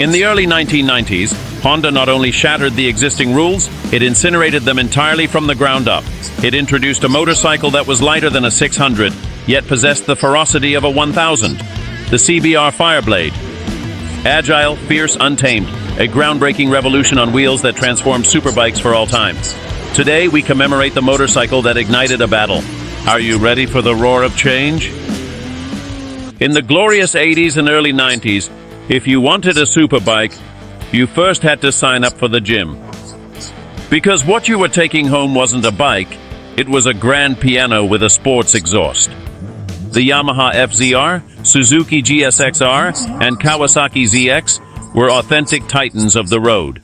In the early 1990s, Honda not only shattered the existing rules, it incinerated them entirely from the ground up. It introduced a motorcycle that was lighter than a 600, yet possessed the ferocity of a 1000, the CBR Fireblade. Agile, fierce, untamed, a groundbreaking revolution on wheels that transformed superbikes for all time. Today, we commemorate the motorcycle that ignited a battle. Are you ready for the roar of change? In the glorious 80s and early 90s, if you wanted a superbike, you first had to sign up for the gym. Because what you were taking home wasn't a bike, it was a grand piano with a sports exhaust. The Yamaha FZR, Suzuki GSX-R, and Kawasaki ZX were authentic titans of the road.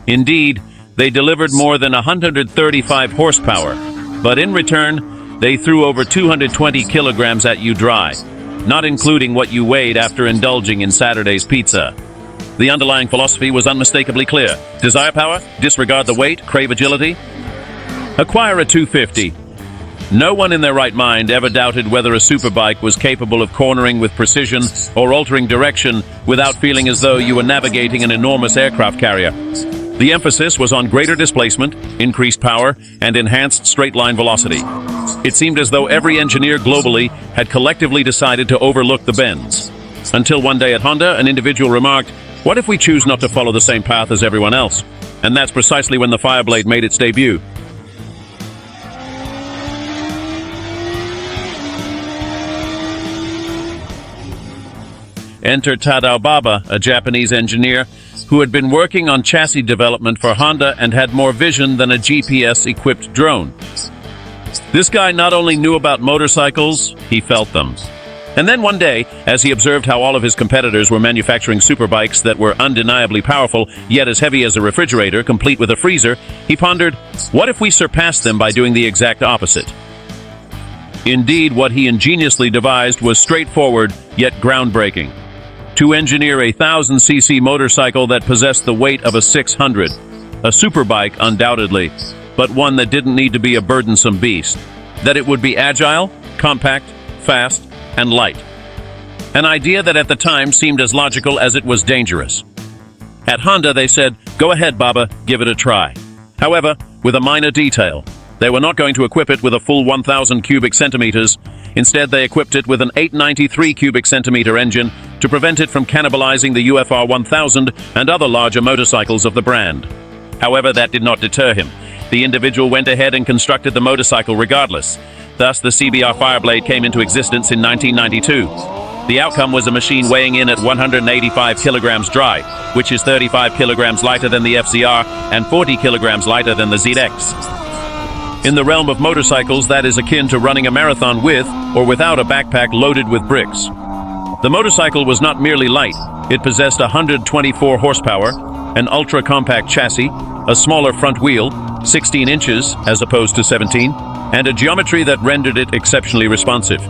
Indeed, they delivered more than 135 horsepower, but in return, they threw over 220 kilograms at you dry, not including what you weighed after indulging in Saturday's pizza. The underlying philosophy was unmistakably clear. Desire power, disregard the weight, crave agility. Acquire a 250. No one in their right mind ever doubted whether a superbike was capable of cornering with precision or altering direction without feeling as though you were navigating an enormous aircraft carrier. The emphasis was on greater displacement, increased power, and enhanced straight-line velocity. It seemed as though every engineer globally had collectively decided to overlook the bends. Until one day at Honda, an individual remarked, "What if we choose not to follow the same path as everyone else?" And that's precisely when the Fireblade made its debut. Enter Tadao Baba, a Japanese engineer who had been working on chassis development for Honda and had more vision than a GPS-equipped drone. This guy not only knew about motorcycles, he felt them. And then one day, as he observed how all of his competitors were manufacturing superbikes that were undeniably powerful, yet as heavy as a refrigerator, complete with a freezer, he pondered, what if we surpassed them by doing the exact opposite? Indeed, what he ingeniously devised was straightforward, yet groundbreaking. To engineer a 1000cc motorcycle that possessed the weight of a 600, a superbike undoubtedly, but one that didn't need to be a burdensome beast, that it would be agile, compact, fast, and light. An idea that at the time seemed as logical as it was dangerous. At Honda, they said, "Go ahead, Baba, give it a try." However, with a minor detail. They were not going to equip it with a full 1,000 cubic centimeters. Instead, they equipped it with an 893 cubic centimeter engine to prevent it from cannibalizing the UFR1000 and other larger motorcycles of the brand. However, that did not deter him. The individual went ahead and constructed the motorcycle regardless. Thus, the CBR Fireblade came into existence in 1992. The outcome was a machine weighing in at 185 kilograms dry, which is 35 kilograms lighter than the FZR and 40 kilograms lighter than the ZX. In the realm of motorcycles, that is akin to running a marathon with or without a backpack loaded with bricks. The motorcycle was not merely light. It possessed 124 horsepower, an ultra-compact chassis, a smaller front wheel, 16 inches as opposed to 17, and a geometry that rendered it exceptionally responsive.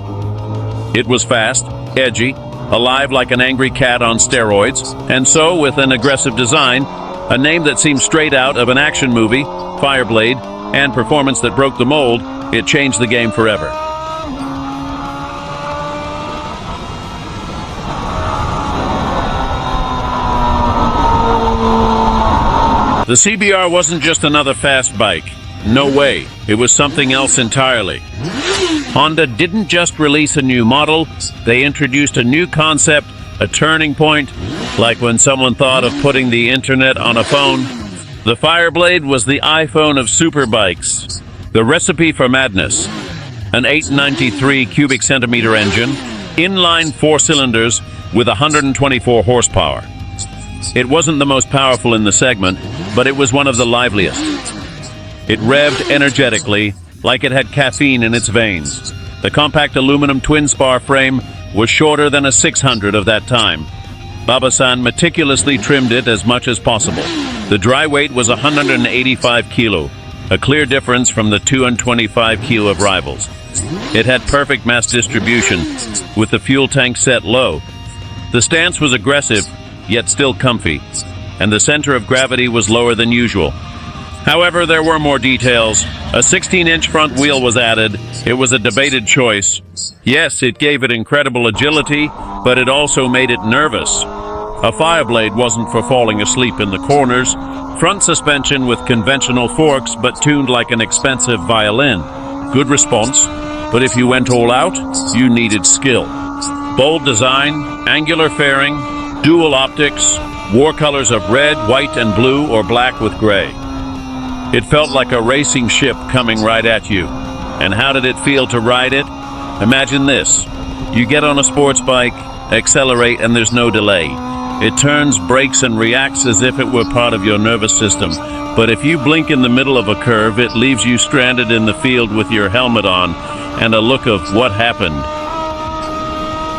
It was fast, edgy, alive like an angry cat on steroids, and so, with an aggressive design, a name that seemed straight out of an action movie, Fireblade, and performance that broke the mold, it changed the game forever. The CBR wasn't just another fast bike. No way. It was something else entirely. Honda didn't just release a new model, they introduced a new concept, a turning point, like when someone thought of putting the internet on a phone. The Fireblade was the iPhone of superbikes, the recipe for madness. An 893 cubic centimeter engine, inline 4 cylinders with 124 horsepower. It wasn't the most powerful in the segment, but it was one of the liveliest. It revved energetically, like it had caffeine in its veins. The compact aluminum twin-spar frame was shorter than a 600 of that time. Baba-san meticulously trimmed it as much as possible. The dry weight was 185 kilo, a clear difference from the 225 kilo of rivals. It had perfect mass distribution, with the fuel tank set low. The stance was aggressive, yet still comfy, and the center of gravity was lower than usual. However, there were more details. A 16-inch front wheel was added. It was a debated choice. Yes, it gave it incredible agility, but it also made it nervous. A Fireblade wasn't for falling asleep in the corners. Front suspension with conventional forks but tuned like an expensive violin. Good response, but if you went all out, you needed skill. Bold design, angular fairing, dual optics, war colors of red, white, and blue or black with gray. It felt like a racing ship coming right at you. And how did it feel to ride it? Imagine this. You get on a sports bike, accelerate, and there's no delay. It turns, brakes, and reacts as if it were part of your nervous system. But if you blink in the middle of a curve, it leaves you stranded in the field with your helmet on and a look of what happened.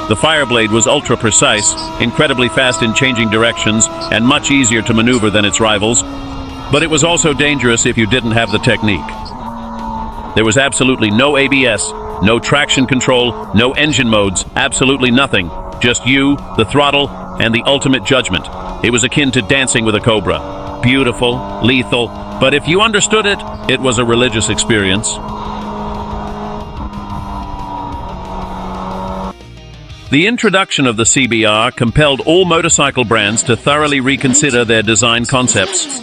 The Fireblade was ultra-precise, incredibly fast in changing directions, and much easier to maneuver than its rivals. But it was also dangerous if you didn't have the technique. There was absolutely no ABS, no traction control, no engine modes, absolutely nothing. Just you, the throttle, and the ultimate judgment. It was akin to dancing with a cobra. Beautiful, lethal, but if you understood it, it was a religious experience. The introduction of the CBR compelled all motorcycle brands to thoroughly reconsider their design concepts.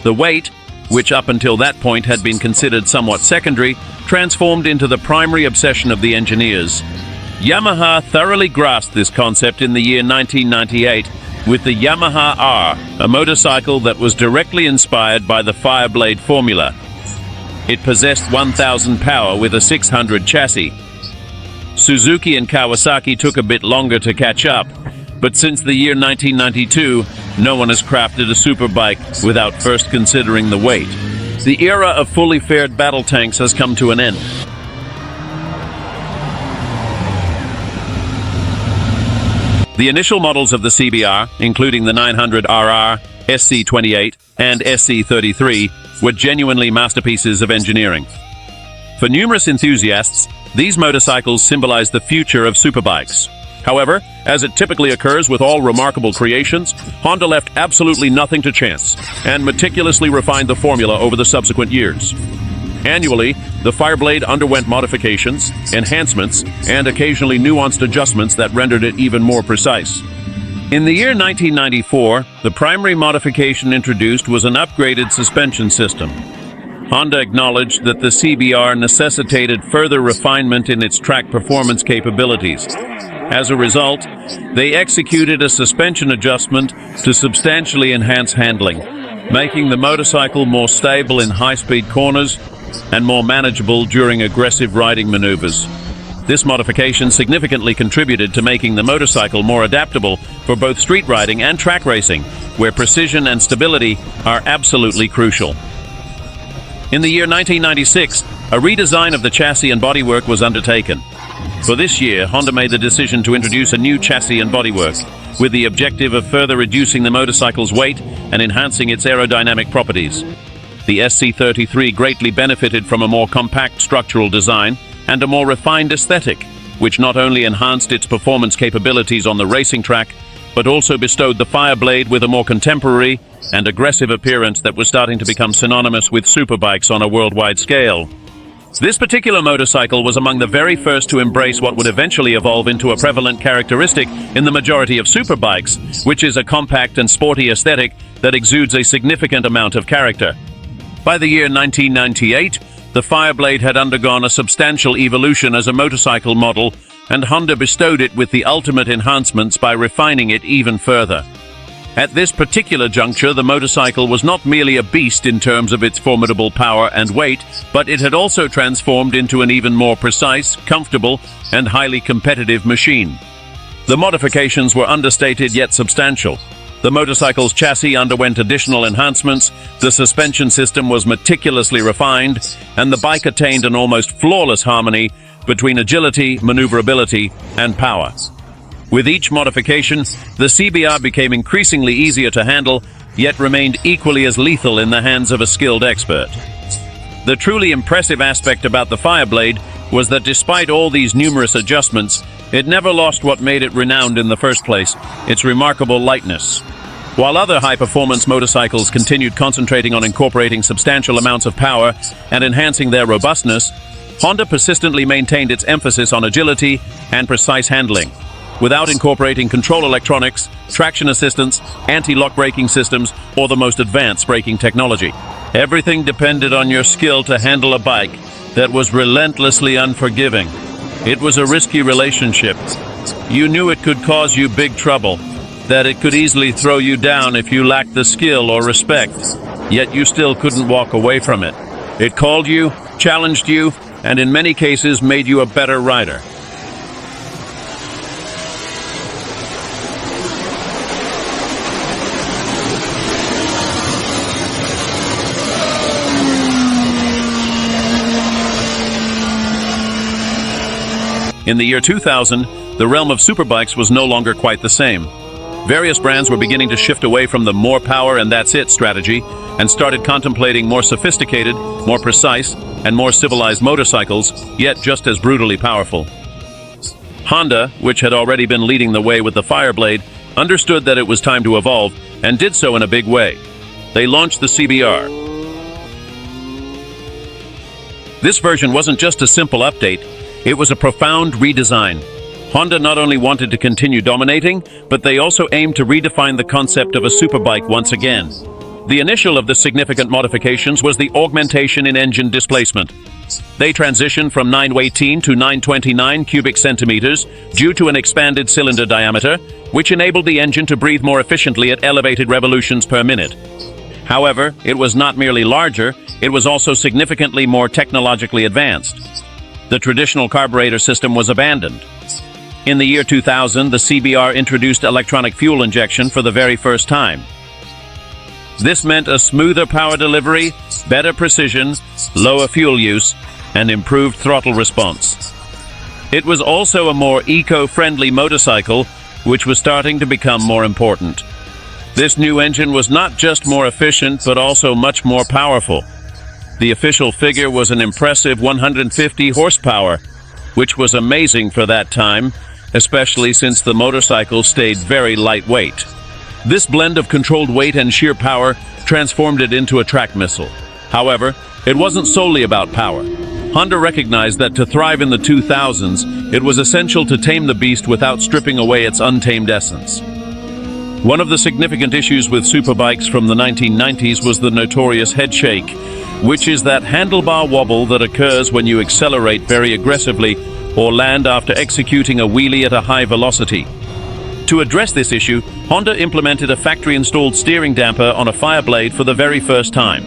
The weight, which up until that point had been considered somewhat secondary, transformed into the primary obsession of the engineers. Yamaha thoroughly grasped this concept in the year 1998 with the Yamaha R, a motorcycle that was directly inspired by the Fireblade formula. It possessed 1,000 power with a 600 chassis. Suzuki and Kawasaki took a bit longer to catch up, but since the year 1992, no one has crafted a superbike without first considering the weight. The era of fully faired battle tanks has come to an end. The initial models of the CBR, including the 900RR SC28 and SC33, were genuinely masterpieces of engineering. For numerous enthusiasts, these motorcycles symbolize the future of superbikes. However, as it typically occurs with all remarkable creations, Honda left absolutely nothing to chance and meticulously refined the formula over the subsequent years. Annually, the Fireblade underwent modifications, enhancements, and occasionally nuanced adjustments that rendered it even more precise. In the year 1994, the primary modification introduced was an upgraded suspension system. Honda acknowledged that the CBR necessitated further refinement in its track performance capabilities. As a result, they executed a suspension adjustment to substantially enhance handling, making the motorcycle more stable in high-speed corners and more manageable during aggressive riding maneuvers. This modification significantly contributed to making the motorcycle more adaptable for both street riding and track racing, where precision and stability are absolutely crucial. In the year 1996, a redesign of the chassis and bodywork was undertaken. For this year, Honda made the decision to introduce a new chassis and bodywork, with the objective of further reducing the motorcycle's weight and enhancing its aerodynamic properties. The SC33 greatly benefited from a more compact structural design and a more refined aesthetic, which not only enhanced its performance capabilities on the racing track, but also bestowed the Fireblade with a more contemporary and aggressive appearance that was starting to become synonymous with superbikes on a worldwide scale. This particular motorcycle was among the very first to embrace what would eventually evolve into a prevalent characteristic in the majority of superbikes, which is a compact and sporty aesthetic that exudes a significant amount of character. By the year 1998, the Fireblade had undergone a substantial evolution as a motorcycle model, and Honda bestowed it with the ultimate enhancements by refining it even further. At this particular juncture, the motorcycle was not merely a beast in terms of its formidable power and weight, but it had also transformed into an even more precise, comfortable, and highly competitive machine. The modifications were understated yet substantial. The motorcycle's chassis underwent additional enhancements, the suspension system was meticulously refined, and the bike attained an almost flawless harmony between agility, maneuverability, and power. With each modification, the CBR became increasingly easier to handle, yet remained equally as lethal in the hands of a skilled expert. The truly impressive aspect about the Fireblade was that despite all these numerous adjustments, it never lost what made it renowned in the first place, its remarkable lightness. While other high-performance motorcycles continued concentrating on incorporating substantial amounts of power and enhancing their robustness, Honda persistently maintained its emphasis on agility and precise handling. without incorporating control electronics, traction assistance, anti-lock braking systems, or the most advanced braking technology. Everything depended on your skill to handle a bike that was relentlessly unforgiving. It was a risky relationship. You knew it could cause you big trouble, that it could easily throw you down if you lacked the skill or respect, yet you still couldn't walk away from it. It called you, challenged you, and in many cases made you a better rider. In the year 2000, the realm of superbikes was no longer quite the same. Various brands were beginning to shift away from the more power and that's it strategy and started contemplating more sophisticated, more precise, and more civilized motorcycles, yet just as brutally powerful. Honda, which had already been leading the way with the Fireblade, understood that it was time to evolve and did so in a big way. They launched the CBR. This version wasn't just a simple update, it was a profound redesign. Honda not only wanted to continue dominating, but they also aimed to redefine the concept of a superbike once again. The initial of the significant modifications was the augmentation in engine displacement. They transitioned from 918 to 929 cubic centimeters due to an expanded cylinder diameter, which enabled the engine to breathe more efficiently at elevated revolutions per minute. However, it was not merely larger, it was also significantly more technologically advanced. The traditional carburetor system was abandoned. In the year 2000, the CBR introduced electronic fuel injection for the very first time. This meant a smoother power delivery, better precision, lower fuel use, and improved throttle response. It was also a more eco-friendly motorcycle, which was starting to become more important. This new engine was not just more efficient, but also much more powerful. The official figure was an impressive 150 horsepower, which was amazing for that time, especially since the motorcycle stayed very lightweight. This blend of controlled weight and sheer power transformed it into a track missile. However, it wasn't solely about power. Honda recognized that to thrive in the 2000s, it was essential to tame the beast without stripping away its untamed essence. One of the significant issues with superbikes from the 1990s was the notorious head shake, which is that handlebar wobble that occurs when you accelerate very aggressively or land after executing a wheelie at a high velocity. To address this issue, Honda implemented a factory-installed steering damper on a Fireblade for the very first time.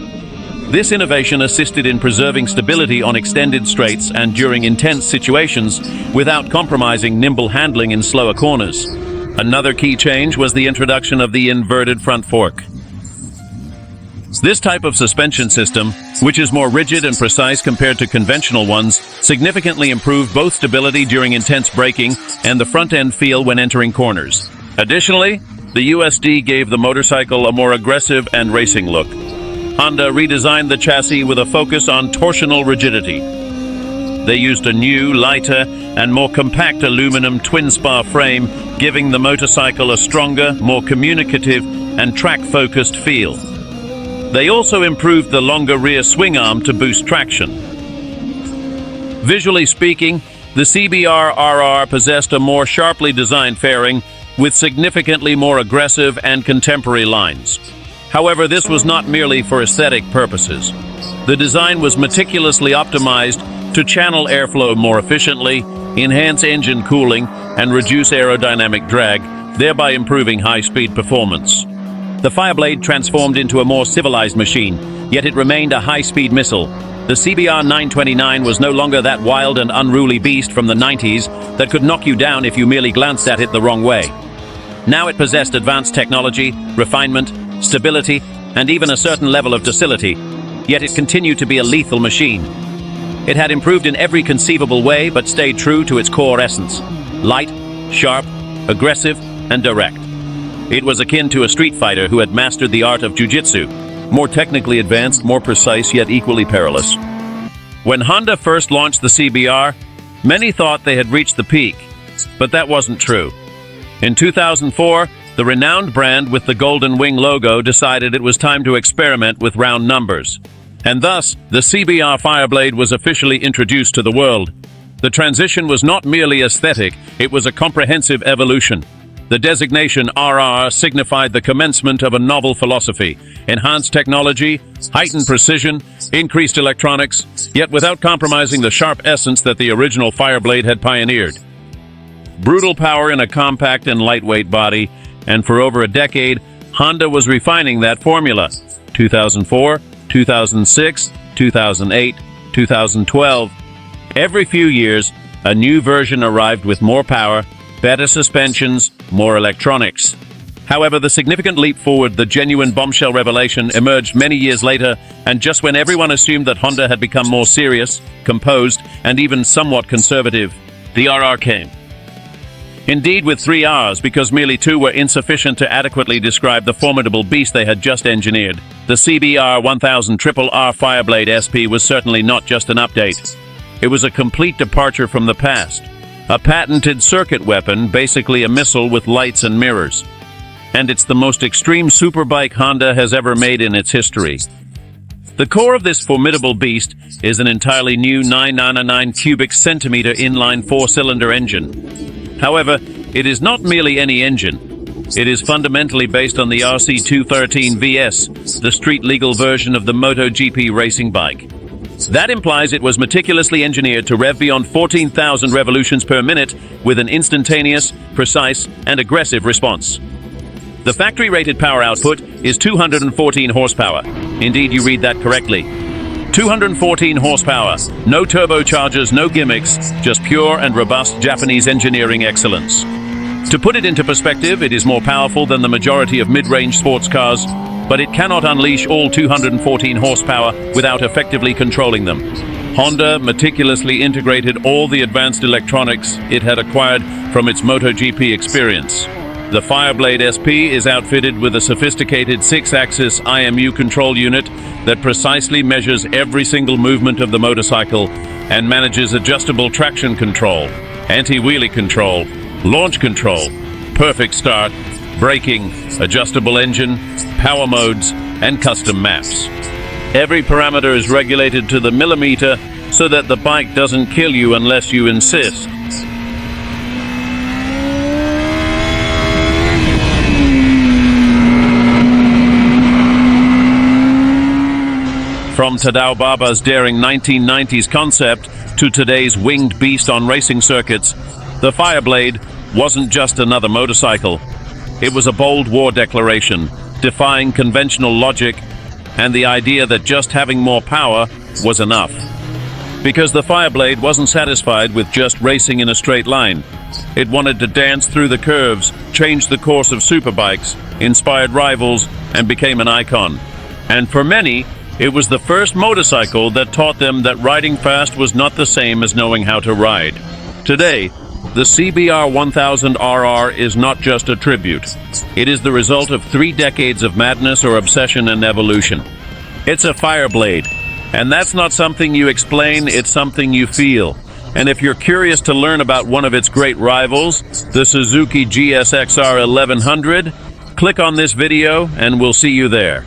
This innovation assisted in preserving stability on extended straights and during intense situations without compromising nimble handling in slower corners. Another key change was the introduction of the inverted front fork. This type of suspension system, which is more rigid and precise compared to conventional ones, significantly improved both stability during intense braking and the front-end feel when entering corners. Additionally, the USD gave the motorcycle a more aggressive and racing look. Honda redesigned the chassis with a focus on torsional rigidity. They used a new, lighter, and more compact aluminum twin-spar frame, giving the motorcycle a stronger, more communicative, and track-focused feel. They also improved the longer rear swing arm to boost traction. Visually speaking, the CBR-RR possessed a more sharply designed fairing with significantly more aggressive and contemporary lines. However, this was not merely for aesthetic purposes. The design was meticulously optimized to channel airflow more efficiently, enhance engine cooling, and reduce aerodynamic drag, thereby improving high-speed performance. The Fireblade transformed into a more civilized machine, yet it remained a high-speed missile. The CBR929 was no longer that wild and unruly beast from the 90s that could knock you down if you merely glanced at it the wrong way. Now it possessed advanced technology, refinement, stability, and even a certain level of docility, yet it continued to be a lethal machine. It had improved in every conceivable way but stayed true to its core essence: light, sharp, aggressive, and direct. It was akin to a street fighter who had mastered the art of jiu-jitsu, more technically advanced, more precise, yet equally perilous. When Honda first launched the CBR, many thought they had reached the peak, but that wasn't true. In 2004, the renowned brand with the Golden Wing logo decided it was time to experiment with round numbers. And thus, the CBR Fireblade was officially introduced to the world. The transition was not merely aesthetic, it was a comprehensive evolution. The designation RR signified the commencement of a novel philosophy: enhanced technology, heightened precision, increased electronics, yet without compromising the sharp essence that the original Fireblade had pioneered. Brutal power in a compact and lightweight body, and for over a decade, Honda was refining that formula. 2004, 2006, 2008, 2012. Every few years, a new version arrived with more power, better suspensions, more electronics. However, the significant leap forward, the genuine bombshell revelation, emerged many years later, and just when everyone assumed that Honda had become more serious, composed, and even somewhat conservative, the RR came. Indeed, with 3 Rs, because merely 2 were insufficient to adequately describe the formidable beast they had just engineered. The CBR1000RR Fireblade SP was certainly not just an update. It was a complete departure from the past. A patented circuit weapon, basically a missile with lights and mirrors. And it's the most extreme superbike Honda has ever made in its history. The core of this formidable beast is an entirely new 999 cubic centimeter inline 4-cylinder engine. However, it is not merely any engine. It is fundamentally based on the RC213 VS, the street-legal version of the MotoGP racing bike. That implies it was meticulously engineered to rev beyond 14,000 revolutions per minute with an instantaneous, precise, and aggressive response. The factory-rated power output is 214 horsepower. Indeed, you read that correctly. 214 horsepower, no turbochargers, no gimmicks, just pure and robust Japanese engineering excellence. To put it into perspective, it is more powerful than the majority of mid-range sports cars, but it cannot unleash all 214 horsepower without effectively controlling them. Honda meticulously integrated all the advanced electronics it had acquired from its MotoGP experience. The Fireblade SP is outfitted with a sophisticated 6-axis IMU control unit that precisely measures every single movement of the motorcycle and manages adjustable traction control, anti-wheelie control, launch control, perfect start, braking, adjustable engine, power modes, and custom maps. Every parameter is regulated to the millimeter so that the bike doesn't kill you unless you insist. From Tadao Baba's daring 1990s concept to today's winged beast on racing circuits, the Fireblade wasn't just another motorcycle. It was a bold war declaration, defying conventional logic and the idea that just having more power was enough. Because the Fireblade wasn't satisfied with just racing in a straight line. It wanted to dance through the curves, change the course of superbikes, inspired rivals, and became an icon. And for many, it was the first motorcycle that taught them that riding fast was not the same as knowing how to ride. Today, the CBR1000RR is not just a tribute. It is the result of 3 decades of madness or obsession and evolution. It's a Fireblade, and that's not something you explain, it's something you feel. And if you're curious to learn about one of its great rivals, the Suzuki GSX-R1100, click on this video and we'll see you there.